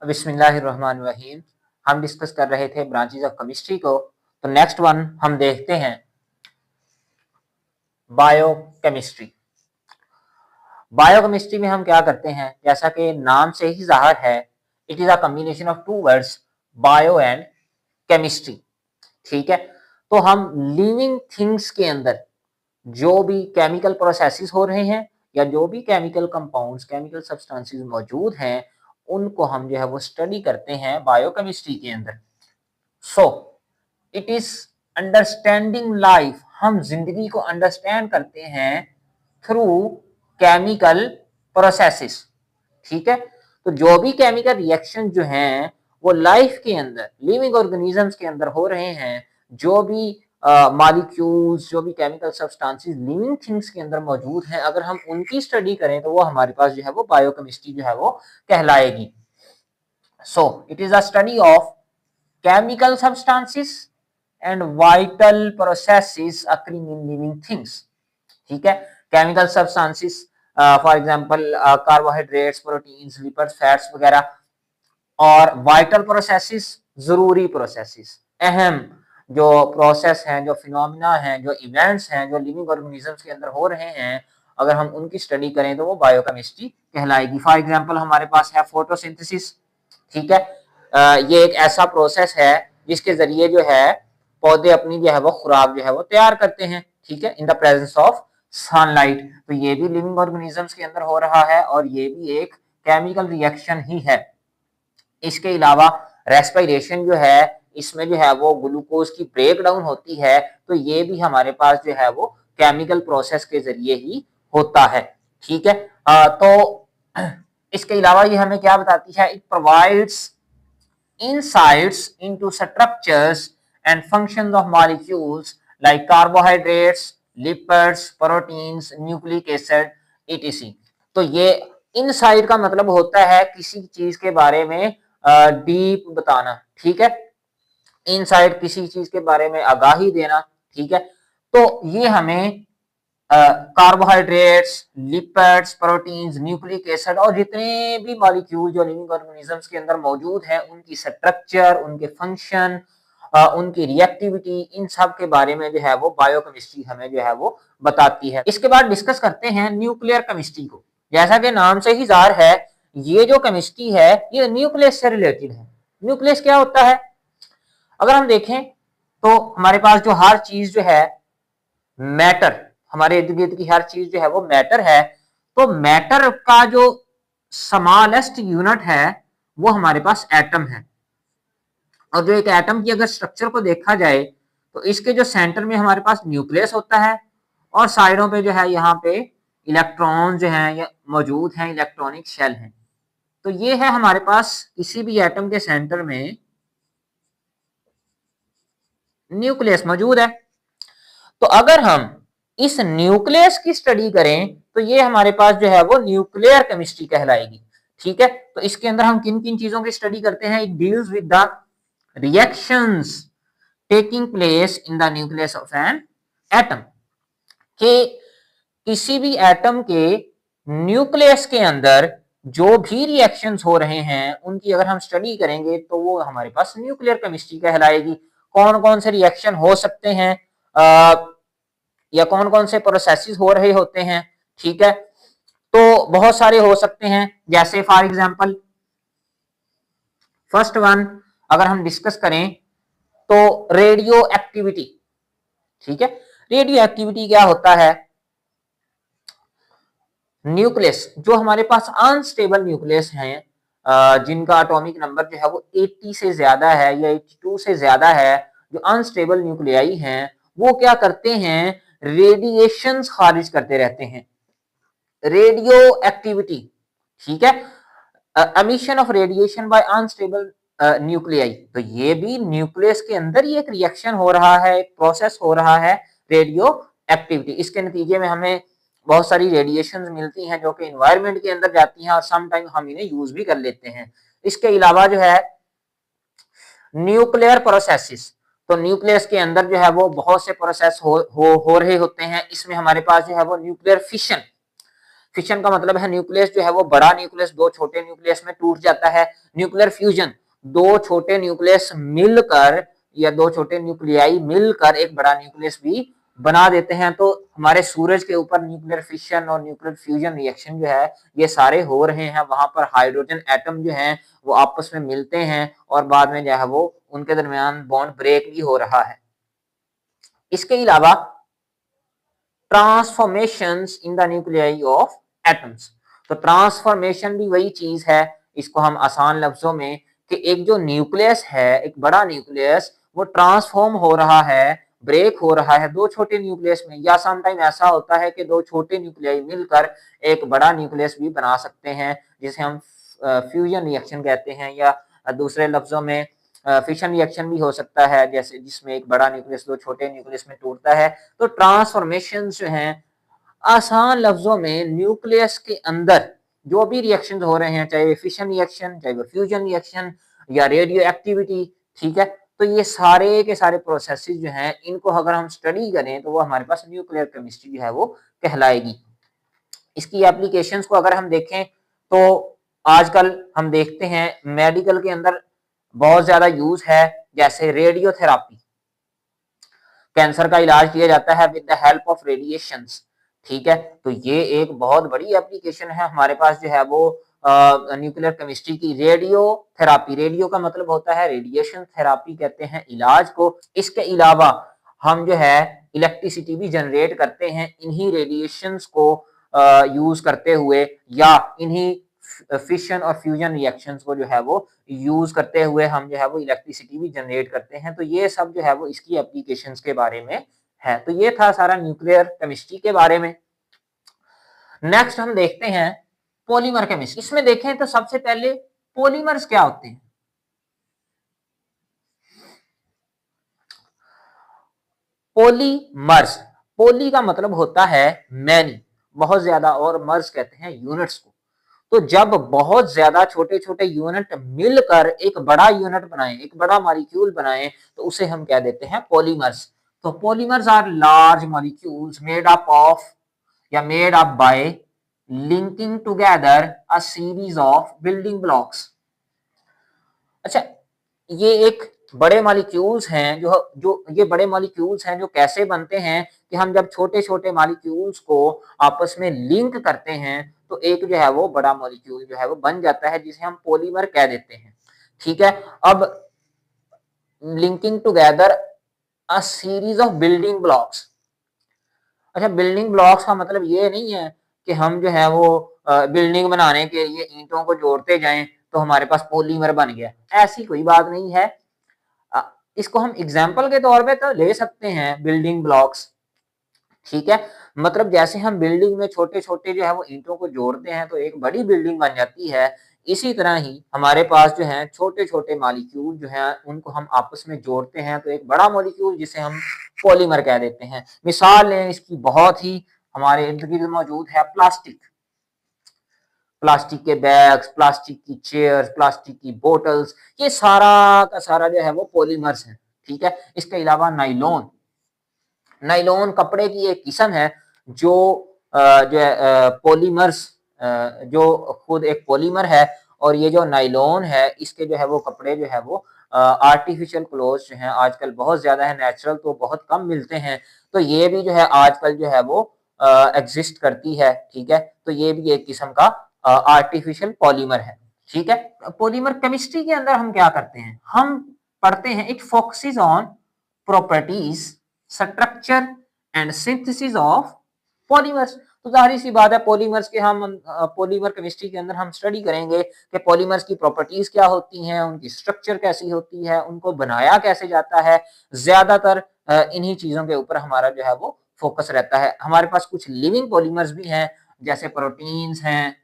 बिस्मिल्लाहिर्रहमानिर्रहीम। हम डिस्कस कर रहे थे ब्रांचेज ऑफ केमिस्ट्री को। तो नेक्स्ट वन हम देखते हैं बायोकेमिस्ट्री। बायोकेमिस्ट्री में हम क्या करते हैं, जैसा कि नाम से ही जाहिर है, it is a combination of two words, bio and chemistry. ठीक है, तो हम लिविंग थिंग्स के अंदर जो भी केमिकल प्रोसेसेस हो रहे हैं या जो भी केमिकल कंपाउंड्स, केमिकल सब्सटेंसेस मौजूद हैं, उनको हम जो है वो स्टडी करते हैं बायोकेमिस्ट्री के अंदर। सो इट इज अंडरस्टैंडिंग लाइफ, हम जिंदगी को अंडरस्टैंड करते हैं थ्रू केमिकल प्रोसेसेस। ठीक है, तो जो भी केमिकल रिएक्शन जो हैं वो लाइफ के अंदर, लिविंग ऑर्गेनिजम्स के अंदर हो रहे हैं, जो भी मॉलिक्यूल्स, जो भी केमिकल सब्सटेंसेस लिविंग थिंग्स के अंदर मौजूद हैं, अगर हम उनकी स्टडी करें तो वो हमारे पास जो है वो बायोकेमिस्ट्री जो है वो कहलाएगी। So it is a study of chemical substances and vital processes occurring in living things। ठीक है, chemical substances for example carbohydrates, proteins, lipids, fats वगैरह, और वाइटल प्रोसेसेस, जरूरी प्रोसेसेस, अहम जो प्रोसेस हैं, जो फिनोमिना हैं, जो इवेंट्स हैं, जो लिविंग ऑर्गेनिजम्स के अंदर हो रहे हैं, अगर हम उनकी स्टडी करें तो वो बायोकेमिस्ट्री कहलाएगी। फॉर एग्जांपल हमारे पास है फोटोसिंथेसिस। ठीक है, ये एक ऐसा प्रोसेस है जिसके जरिए जो है पौधे अपनी जो है वो खुराक जो है वो तैयार करते हैं। ठीक है, in the presence of sunlight. तो ये भी लिविंग ऑर्गेनिजम्स के अंदर हो रहा है और ये भी एक केमिकल रिएक्शन ही है। इसके अलावा रेस्पिरेशन जो है, इसमें जो है वो ग्लूकोज की ब्रेक डाउन होती है, तो ये भी हमारे पास जो है वो केमिकल प्रोसेस के जरिए ही होता है। ठीक है, तो इसके अलावा ये हमें क्या बताती है, it provides insights into structures and functions of molecules like carbohydrates, lipids, proteins, nucleic acid, etc। तो ये इनसाइट का मतलब होता है किसी चीज के बारे में डीप बताना। ठीक है, इनसाइट किसी चीज के बारे में आगाही देना। ठीक है, तो ये हमें carbohydrates, lipids, proteins, nucleic acid और जितने भी मॉलिक्यूल जो लिविंग ऑर्गेनिजम्स के अंदर मौजूद हैं, उनकी स्ट्रक्चर, उनके फंक्शन, उनकी रिएक्टिविटी, इन सब के बारे में जो है वो बायोकेमिस्ट्री हमें जो है वो बताती है। इसके बाद डिस्कस करते हैं न्यूक्लियर केमिस्ट्री को। जैसा कि नाम से ही जाहिर है, ये जो केमिस्ट्री है ये न्यूक्लियस से रिलेटेड है। न्यूक्लियस क्या होता है, अगर हम देखें तो हमारे पास जो हर चीज जो है मैटर, हमारे इर्द गिर्द की हर चीज जो है वो मैटर है। तो मैटर का जो स्मॉलेस्ट यूनिट है वो हमारे पास एटम है। और जो एक एटम की अगर स्ट्रक्चर को देखा जाए तो इसके जो सेंटर में हमारे पास न्यूक्लियस होता है और साइडों पे जो है यहाँ पे इलेक्ट्रॉन जो है ये मौजूद हैं, इलेक्ट्रॉनिक शेल हैं। तो ये है हमारे पास किसी भी एटम के सेंटर में न्यूक्लियस मौजूद है। तो अगर हम इस न्यूक्लियस की स्टडी करें तो ये हमारे पास जो है वो न्यूक्लियर केमिस्ट्री कहलाएगी। ठीक है, तो इसके अंदर हम किन किन चीजों की स्टडी करते हैं, it deals with the reactions taking place in the nucleus of an atom. कि किसी भी एटम के न्यूक्लियस के अंदर जो भी रिएक्शंस हो रहे हैं उनकी अगर हम स्टडी करेंगे तो वो हमारे पास न्यूक्लियर केमिस्ट्री कहलाएगी। कौन कौन से रिएक्शन हो सकते हैं या कौन कौन से प्रोसेसेस हो रहे होते हैं। ठीक है, तो बहुत सारे हो सकते हैं, जैसे फॉर एग्जांपल फर्स्ट वन अगर हम डिस्कस करें तो रेडियो एक्टिविटी। ठीक है, रेडियो एक्टिविटी क्या होता है, न्यूक्लियस जो हमारे पास अनस्टेबल न्यूक्लियस हैं, जिनका एटॉमिक नंबर जो है वो 80 से ज्यादा है या 82 से ज्यादा है, जो अनस्टेबल न्यूक्लियाई हैं, वो क्या करते हैं, रेडिएशंस खारिज करते रहते हैं, रेडियो एक्टिविटी। ठीक है, emission of radiation by unstable nuclei. तो ये भी न्यूक्लियस के अंदर ही एक रिएक्शन हो रहा है, एक प्रोसेस हो रहा है, रेडियो एक्टिविटी। इसके नतीजे में हमें बहुत सारी रेडिएशन मिलती हैं जो कि इन्वायरमेंट के अंदर जाती हैं और समटाइम हम इन्हें यूज भी कर लेते हैं। इसके अलावा जो है न्यूक्लियर प्रोसेसेस, तो न्यूक्लियस के अंदर जो है वो बहुत से प्रोसेस हो रहे होते हैं। इसमें हमारे पास जो है वो न्यूक्लियर फिशन, फिशन का मतलब है न्यूक्लियस जो है वो बड़ा न्यूक्लियस दो छोटे न्यूक्लियस में टूट जाता है। न्यूक्लियर फ्यूजन, दो छोटे न्यूक्लियस मिलकर या दो छोटे न्यूक्लियाई मिलकर एक बड़ा न्यूक्लियस भी बना देते हैं। तो हमारे सूरज के ऊपर न्यूक्लियर फिशन और न्यूक्लियर फ्यूजन रिएक्शन जो है ये सारे हो रहे हैं। वहां पर हाइड्रोजन एटम जो है वो आपस में मिलते हैं और बाद में जो है वो उनके दरमियान बॉन्ड ब्रेक भी हो रहा है। इसके अलावा transformations in the nuclei of atoms, तो ट्रांसफॉर्मेशन भी वही चीज है, इसको हम आसान लफ्जों में कि एक जो न्यूक्लियस है, एक बड़ा न्यूक्लियस वो ट्रांसफॉर्म हो रहा है, ब्रेक हो रहा है दो छोटे न्यूक्लियस में, या समटाइम ऐसा होता है कि दो छोटे न्यूक्लियाई मिलकर एक बड़ा न्यूक्लियस भी बना सकते हैं जिसे हम फ्यूजन रिएक्शन कहते हैं, या दूसरे लफ्जों में फिशन रिएक्शन भी हो सकता है, जैसे जिसमें एक बड़ा न्यूक्लियस दो छोटे न्यूक्लियस में टूटता है। तो ट्रांसफॉर्मेशन जो हैं आसान लफ्जों में न्यूक्लियस के अंदर जो भी रिएक्शन हो रहे हैं, चाहे वो फिशन रिएक्शन, चाहे वो फ्यूजन रिएक्शन या रेडियो एक्टिविटी, ठीक है, तो ये सारे के सारे प्रोसेसेस जो हैं इनको अगर हम स्टडी करें तो वो हमारे पास न्यूक्लियर केमिस्ट्री जो है वो कहलाएगी। इसकी एप्लीकेशंस को अगर हम देखें तो आजकल हम देखते हैं मेडिकल के अंदर बहुत ज्यादा यूज है, जैसे रेडियोथेरापी, कैंसर का इलाज किया जाता है with the help of radiations, ठीक है, तो ये एक बहुत बड़ी एप्लीकेशन है हमारे पास जो है वो न्यूक्लियर केमिस्ट्री की। रेडियो थेरापी, रेडियो का मतलब होता है रेडिएशन, थेरापी कहते हैं इलाज को। इसके अलावा हम जो है इलेक्ट्रिसिटी भी जनरेट करते हैं इन्हीं रेडिएशंस को यूज करते हुए, या इन्हीं फिशन और फ्यूजन रिएक्शंस को जो है वो यूज करते हुए हम जो है वो इलेक्ट्रिसिटी भी जनरेट करते हैं। तो ये सब जो है वो इसकी एप्लीकेशंस के बारे में है। तो ये था सारा न्यूक्लियर केमिस्ट्री के बारे में। नेक्स्ट हम देखते हैं पॉलीमर केमिस्ट्री। इसमें देखें तो सबसे पहले पॉलीमर्स क्या होते हैं। पॉलीमर्स, पॉली का मतलब होता है मैनी, बहुत ज्यादा, और मर्स कहते हैं यूनिट्स को। तो जब बहुत ज्यादा छोटे छोटे यूनिट मिलकर एक बड़ा यूनिट बनाए, एक बड़ा मॉलिक्यूल बनाए, तो उसे हम कह देते हैं पॉलीमर्स। तो polymers are large molecules made up of या made up by linking together a series of building blocks. अच्छा, ये एक बड़े मॉलिक्यूल्स हैं, जो जो ये बड़े मॉलिक्यूल्स हैं जो कैसे बनते हैं कि हम जब छोटे छोटे मॉलिक्यूल्स को आपस में लिंक करते हैं तो एक जो है वो बड़ा मॉलिक्यूल जो है वो बन जाता है, जिसे हम पॉलीमर कह देते हैं, ठीक है। अब linking together a series of building blocks, अच्छा, बिल्डिंग ब्लॉक्स का मतलब ये नहीं है कि हम जो है वो बिल्डिंग बनाने के लिए ईंटों को जोड़ते जाएं तो हमारे पास पॉलीमर बन गया, ऐसी कोई बात नहीं है। इसको हम एग्जाम्पल के तौर पे तो ले सकते हैं बिल्डिंग ब्लॉक्स, ठीक है, मतलब जैसे हम बिल्डिंग में छोटे छोटे जो है वो ईंटों को जोड़ते हैं तो एक बड़ी बिल्डिंग बन जाती है, इसी तरह ही हमारे पास जो है छोटे छोटे मॉलिक्यूल जो है उनको हम आपस में जोड़ते हैं तो एक बड़ा मॉलिक्यूल जिसे हम पॉलीमर कह देते हैं। मिसाल है इसकी बहुत ही हमारे इर्द गिर्द मौजूद है, प्लास्टिक, प्लास्टिक के बैग्स, प्लास्टिक की चेयर्स, प्लास्टिक की बोतल्स, ये सारा का सारा जो है वो पॉलीमर्स है, ठीक है। इसके अलावा नाइलॉन, नाइलॉन कपड़े की एक किस्म है जो जो है पॉलीमर्स, जो खुद एक पॉलीमर है, और ये जो नाइलॉन है इसके जो है वो कपड़े जो है वो आर्टिफिशियल क्लोथ जो हैं आजकल बहुत ज्यादा है, नेचुरल तो बहुत कम मिलते हैं, तो ये भी जो है आजकल जो है वो एग्जिस्ट करती है, ठीक है। तो ये भी एक किस्म का आर्टिफिशियल पॉलीमर है, ठीक है। पॉलीमर केमिस्ट्री के अंदर हम क्या करते हैं, हम पढ़ते हैं it focuses on properties, structure and synthesis of polymers. तो जाहिर सी बात है पॉलीमर्स के हम पॉलीमर केमिस्ट्री के अंदर हम स्टडी करेंगे कि पॉलीमर्स की प्रॉपर्टीज क्या होती हैं, उनकी स्ट्रक्चर कैसी होती है, उनको बनाया कैसे जाता है, ज्यादातर इन्हीं चीजों के ऊपर हमारा जो है वो फोकस रहता है। हमारे पास कुछ लिविंग पॉलीमर्स भी हैं, जैसे प्रोटीन्स हैं,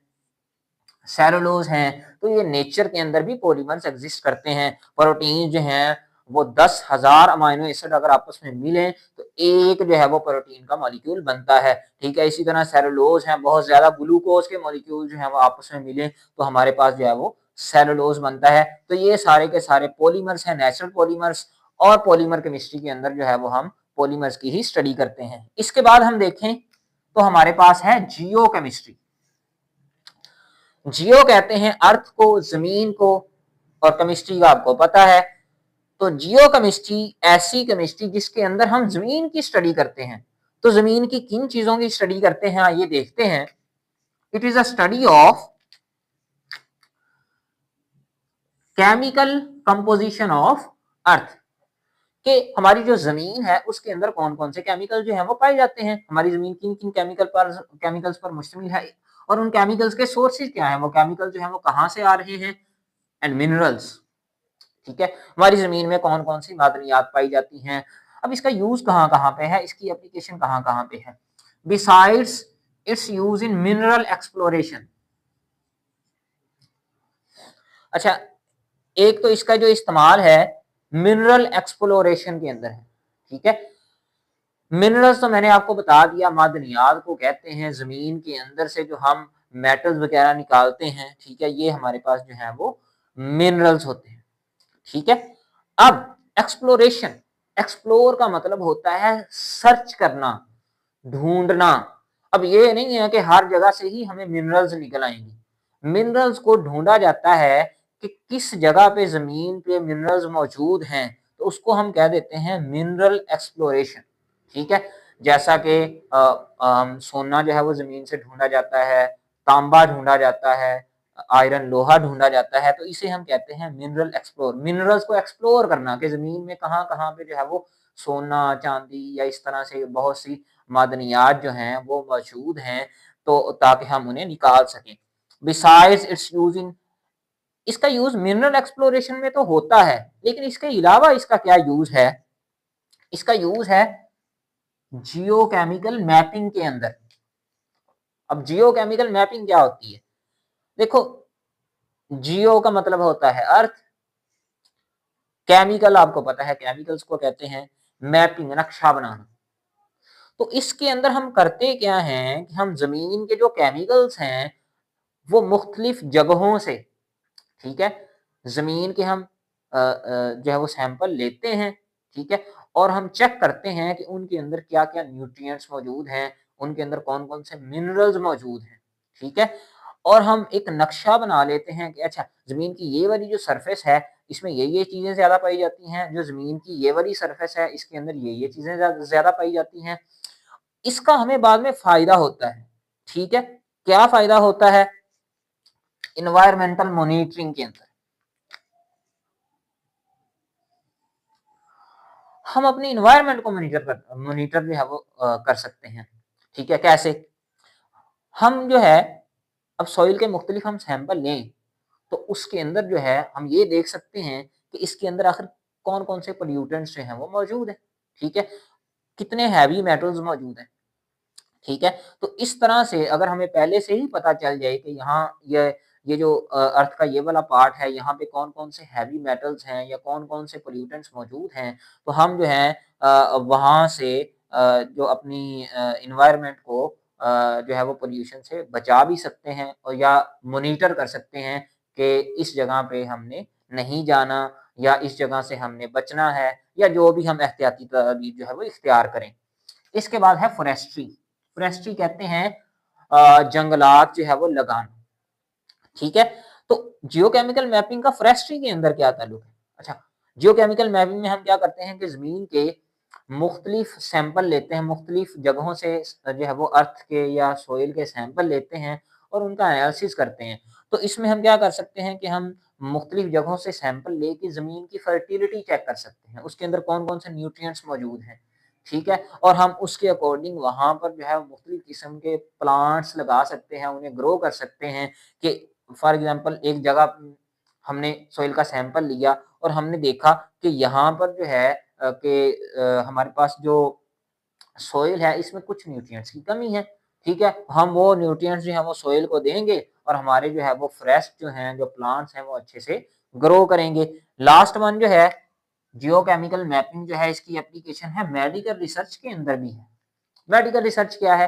सेलुलोज हैं, तो ये नेचर के अंदर भी पॉलीमर्स एग्जिस्ट करते हैं। प्रोटीन जो हैं वो 10,000 अमाइनो एसिड अगर आपस में मिले तो एक जो है वो प्रोटीन का मॉलिक्यूल बनता है, ठीक है। इसी तरह सेलुलोज हैं, बहुत ज्यादा ग्लूकोज के मॉलिक्यूल जो है वो आपस में मिले तो हमारे पास जो है वो सेलुलोज बनता है। तो ये सारे के सारे पॉलीमर्स हैं, नेचुरल पॉलीमर्स, और पॉलीमर केमिस्ट्री के अंदर जो है वो हम पॉलीमर्स की ही स्टडी करते हैं। इसके बाद हम देखें तो हमारे पास है जियो केमिस्ट्री। जियो कहते हैं अर्थ को, जमीन को, और केमिस्ट्री का आपको पता है। तो जियो केमिस्ट्री ऐसी केमिस्ट्री जिसके अंदर हम जमीन की स्टडी करते हैं। तो जमीन की किन चीजों की स्टडी करते हैं आइए देखते हैं। It is a study of chemical composition of earth, कि हमारी जो जमीन है उसके अंदर कौन कौन से केमिकल जो है वो पाए जाते हैं, हमारी जमीन किन किन केमिकल्स पर मुश्तमिल है, और उन केमिकल्स के सोर्सेज क्या है, वो केमिकल जो है वो कहां से आ रहे हैं, एंड मिनरल्स। ठीक है, हमारी जमीन में कौन कौन सी मादनियात पाई जाती हैं। अब इसका यूज कहाँ कहाँ पे है, इसकी एप्लीकेशन कहाँ कहाँ पे है। Besides it's use in mineral exploration. अच्छा, एक तो इसका जो इस्तेमाल है मिनरल एक्सप्लोरेशन के अंदर है। ठीक है, मिनरल्स तो मैंने आपको बता दिया, मादनियात को कहते हैं जमीन के अंदर से जो हम मेटल्स वगैरह निकालते हैं। ठीक है, ये हमारे पास जो है वो मिनरल्स होते हैं। ठीक है, अब एक्सप्लोरेशन, एक्सप्लोर का मतलब होता है सर्च करना, ढूंढना। अब ये नहीं है कि हर जगह से ही हमें मिनरल्स निकल आएंगे। मिनरल्स को ढूंढा जाता है कि किस जगह पे जमीन पे मिनरल्स मौजूद हैं, तो उसको हम कह देते हैं मिनरल एक्सप्लोरेशन। ठीक है, जैसा कि सोना जो है वो जमीन से ढूंढा जाता है, तांबा ढूंढा जाता है, आयरन लोहा ढूंढा जाता है, तो इसे हम कहते हैं मिनरल एक्सप्लोर। मिनरल्स को एक्सप्लोर करना कि जमीन में कहाँ कहाँ पे जो है वो सोना, चांदी या इस तरह से बहुत सी मादनियात जो हैं वो मौजूद हैं, तो ताकि हम उन्हें निकाल सकें। बिसाइड्स इट्स यूजिंग, इसका यूज मिनरल एक्सप्लोरेशन में तो होता है, लेकिन इसके अलावा इसका क्या यूज है, इसका यूज है जियोकेमिकल मैपिंग के अंदर। अब जियोकेमिकल मैपिंग क्या होती है, देखो, जियो का मतलब होता है अर्थ, केमिकल आपको पता है केमिकल्स को कहते हैं मैपिंग, नक्शा बनाना। तो इसके अंदर हम करते क्या हैं कि हम जमीन के जो केमिकल्स हैं वो मुख्तलिफ जगहों से, ठीक है, जमीन के हम जो है वो सैंपल लेते हैं। ठीक है, और हम चेक करते हैं कि उनके अंदर क्या क्या न्यूट्रिएंट्स मौजूद हैं, उनके अंदर कौन कौन से मिनरल्स मौजूद हैं। ठीक है, और हम एक नक्शा बना लेते हैं कि अच्छा, जमीन की ये वाली जो सरफेस है इसमें ये चीजें ज्यादा पाई जाती हैं, जो जमीन की ये वाली सरफेस है इसके अंदर ये चीजें ज्यादा पाई जाती हैं। इसका हमें बाद में फायदा होता है। ठीक है, क्या फायदा होता है, इन्वायरमेंटल मॉनिटरिंग के अंदर हम अपनी इन्वायरमेंट को मॉनिटर जो है वो कर सकते हैं। ठीक है, कैसे, हम जो है अब सॉइल के मुख्तलिफ हम सैंपल लें, तो उसके अंदर जो है हम ये देख सकते हैं कि इसके अंदर आखिर कौन कौन से पोल्यूटेंट्स जो हैं वो मौजूद है। ठीक है, कितने हैवी मेटल्स मौजूद हैं। ठीक है, तो इस तरह से अगर हमें पहले से ही पता चल जाए कि यहाँ ये जो अर्थ का ये वाला पार्ट है, यहाँ पे कौन कौन से हैवी मेटल्स हैं या कौन कौन से पोल्यूटेंट्स मौजूद हैं, तो हम जो है वहाँ से जो अपनी इन्वायरमेंट को जो है वो पोल्यूशन से बचा भी सकते हैं, और या मॉनिटर कर सकते हैं कि इस जगह पे हमने नहीं जाना, या इस जगह से हमने बचना है, या जो भी हम एहतियाती तदबीर जो है वो इख्तियार करें। इसके बाद है फॉरेस्ट्री। फॉरेस्ट्री कहते हैं जंगलात जो है वो लगाना। ठीक है, तो जियोकेमिकल मैपिंग का फॉरेस्ट्री के अंदर क्या ताल्लुक है। अच्छा, जियोकेमिकल मैपिंग में हम क्या करते हैं कि जमीन के मुख्तलिफ सैंपल लेते हैं, मुख्तलिफ जगहों से जो है वो अर्थ के या सोइल के सैंपल लेते हैं और उनका एनालिसिस करते हैं। तो इसमें हम क्या कर सकते हैं कि हम मुख्तलिफ जगहों से सैंपल लेके ज़मीन की फर्टिलिटी चेक कर सकते हैं, उसके अंदर कौन-कौन से न्यूट्रिएंट्स मौजूद हैं। ठीक है, और हम उसके अकॉर्डिंग वहाँ पर जो है मुख्तलिफ किस्म के प्लांट्स लगा सकते हैं, उन्हें ग्रो कर सकते हैं। कि फॉर एग्ज़ाम्पल एक जगह हमने सॉइल का सैंपल लिया और हमने देखा कि यहाँ पर जो है हमारे पास जो सॉइल है इसमें कुछ न्यूट्रिएंट्स की कमी है। ठीक है, हम वो न्यूट्रिएंट्स जो है वो सॉइल को देंगे और हमारे जो है वो फ्रेश जो हैं, जो प्लांट्स हैं वो अच्छे से ग्रो करेंगे। लास्ट वन जो है जियोकेमिकल मैपिंग जो है, इसकी एप्लीकेशन है मेडिकल रिसर्च के अंदर भी है। मेडिकल रिसर्च क्या है,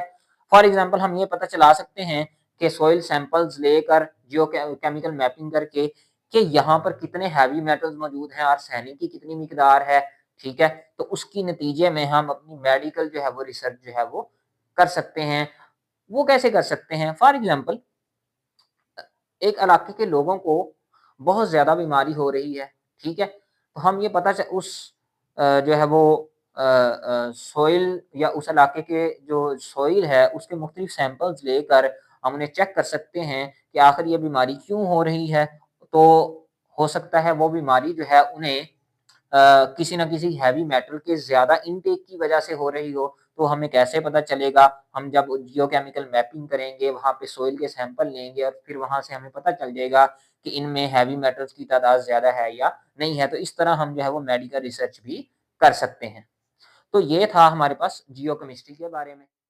फॉर एग्जांपल हम ये पता चला सकते हैं कि सॉइल सैंपल्स लेकर जियो केमिकल मैपिंग करके कि यहाँ पर कितने हैवी मेटल्स मौजूद हैं, आर्सेनिक की कितनी मिकदार है। ठीक है, तो उसकी नतीजे में हम अपनी मेडिकल जो है वो रिसर्च जो है वो कर सकते हैं। वो कैसे कर सकते हैं, फॉर एग्जांपल एक इलाके के लोगों को बहुत ज़्यादा बीमारी हो रही है, ठीक है? तो हम ये पता च उस जो है वो सॉइल या उस इलाके के जो सॉइल है, उसके मुख्तलिफ सैंपल्स लेकर हम उन्हें चेक कर सकते हैं कि आखिर ये बीमारी क्यों हो रही है। तो हो सकता है वो बीमारी जो है उन्हें किसी न किसी हैवी मेटल के ज़्यादा इनटेक की वजह से हो रही हो, तो हमें कैसे पता चलेगा? हम जब जियोकेमिकल मैपिंग करेंगे, वहाँ पे सॉइल के सैंपल लेंगे और फिर वहाँ से हमें पता चल जाएगा कि इनमें हैवी मेटल्स की तादाद ज़्यादा है या नहीं है। तो इस तरह हम जो है वो मेडिकल रिसर्च भी कर सकते हैं। तो ये था हमारे पास जियोकेमिस्ट्री के बारे में।